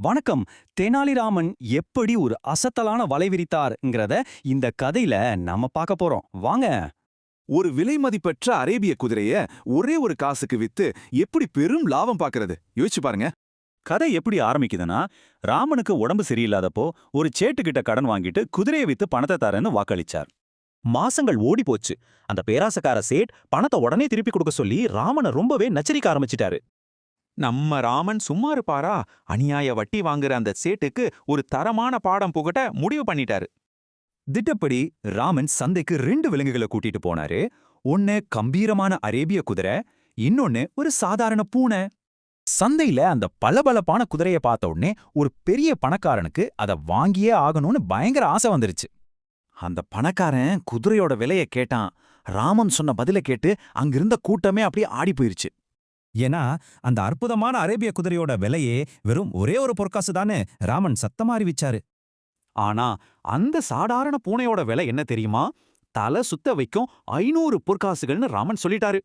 வணக்கம். தெனாலிராமன் எப்படி ஒரு அசத்தலான வலை விரித்தார்ங்கிறத இந்த கதையில நாம பார்க்க போறோம். வாங்க. ஒரு விலைமதிப்பற்ற அரேபிய குதிரைய ஒரே ஒரு காசுக்கு வித்து எப்படி பெரும் லாபம் பார்க்கறது யோசிச்சு பாருங்க. கதை எப்படி ஆரம்பிக்குதுன்னா, ராமனுக்கு உடம்பு சரியில்லாதப்போ ஒரு சேட்டுக்கிட்ட கடன் வாங்கிட்டு குதிரையை வித்து பணத்தை தரேன்னு வாக்களிச்சார். மாசங்கள் ஓடி போச்சு. அந்த பேராசக்கார சேட் பணத்தை உடனே திருப்பி கொடுக்க சொல்லி ராமனை ரொம்பவே நச்சரிக்க ஆரம்பிச்சிட்டாரு. நம்ம ராமன் சும்மா இருப்பாரா? அநியாய வட்டி வாங்குற அந்த சேட்டுக்கு ஒரு தரமான பாடம் புகட்ட முடிவு பண்ணிட்டாரு. திட்டப்படி ராமன் சந்தைக்கு 2 விலங்குகளை கூட்டிட்டு போனாரு. ஒன்னு கம்பீரமான அரேபிய குதிரை, இன்னொன்னு ஒரு சாதாரண பூனை. சந்தையில அந்த பளபளப்பான குதிரைய பார்த்த உடனே ஒரு பெரிய பணக்காரனுக்கு அதை வாங்கியே ஆகணும்னு பயங்கர ஆசை வந்துருச்சு. அந்த பணக்காரன் குதிரையோட விலைய கேட்டான். ராமன் சொன்ன பதில கேட்டு அங்கிருந்த கூட்டமே அப்படியே ஆடி போயிருச்சு. ஏன்னா அந்த அற்புதமான அரேபிய குதிரையோட விலையே வெறும் ஒரே ஒரு பொற்காசு தானே ராமன் சத்தமா அறிவிச்சாரு. ஆனா அந்த சாதாரண பூனையோட விலை என்ன தெரியுமா? தலை சுத்த வைக்கும் 500 பொற்காசுகள்னு ராமன் சொல்லிட்டாரு.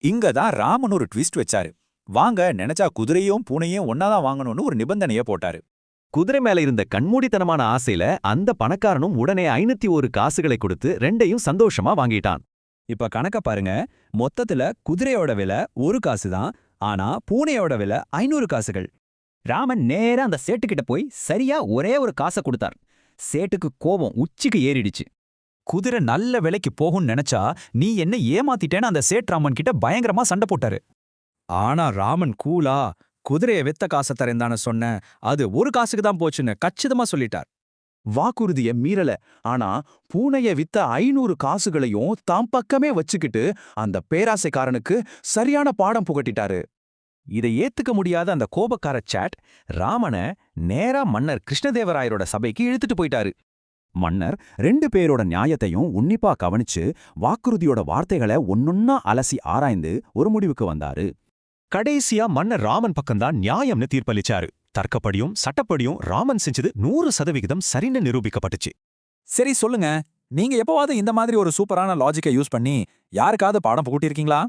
இங்க தான் ராமன் ஒரு ட்விஸ்ட் வச்சாரு. வாங்க, நினைச்சா குதிரையும் பூனையும் ஒன்னாதான் வாங்கணும்னு ஒரு நிபந்தனைய போட்டாரு. குதிரை மேல இருந்த கண்மூடித்தனமான ஆசையில அந்த பணக்காரனும் உடனே 501 காசுகளை கொடுத்து ரெண்டையும் சந்தோஷமா வாங்கிட்டான். இப்ப கணக்க பாருங்க. மொத்தத்துல குதிரையோட விலை 1 காசு தான், ஆனா பூனையோட விலை 500 காசுகள். ராமன் நேரா அந்த சேட்டுக்கிட்ட போய் சரியா ஒரே ஒரு காசை கொடுத்தார். சேட்டுக்கு கோபம் உச்சிக்கு ஏறிடுச்சு. குதிரை நல்ல விலைக்கு போகும்னு நினைச்சா நீ என்ன ஏமாத்திட்டேன்னு அந்த சேட் ராமன் கிட்ட பயங்கரமா சண்டை போட்டாரு. ஆனா ராமன் கூலா, குதிரைய வித்த காசை தரேன்தான சொன்ன, அது 1 காசுக்கு தான் போச்சுன்னு கச்சிதமா சொல்லிட்டார். வாக்குறுதிய மீறல. ஆனா பூனைய வித்த 500 காசுகளையும் தாம் பக்கமே வச்சுக்கிட்டு அந்த பேராசைக்காரனுக்கு சரியான பாடம் புகட்டிட்டாரு. இதை ஏத்துக்க முடியாத அந்த கோபக்கார சாட் ராமனை நேரா மன்னர் கிருஷ்ணதேவராயரோட சபைக்கு இழுத்துட்டு போயிட்டாரு. மன்னர் 2 பேரோட நியாயத்தையும் உன்னிப்பா கவனிச்சு வாக்குறுதியோட வார்த்தைகளை ஒன்னொன்னா அலசி ஆராய்ந்து ஒரு முடிவுக்கு வந்தாரு. கடைசியா மன்னர் ராமன் பக்கம்தான் நியாயம்னு தீர்ப்பளிச்சாரு. தர்க்கப்படியும் சட்டப்படியும் ராமன் செஞ்சது 100% சரின்னு நிரூபிக்கப்பட்டுச்சு. சரி சொல்லுங்க, நீங்க எப்பவாவது இந்த மாதிரி ஒரு சூப்பரான லாஜிக்கை யூஸ் பண்ணி யாருக்காவது பாடம் புகட்டியிருக்கீங்களா?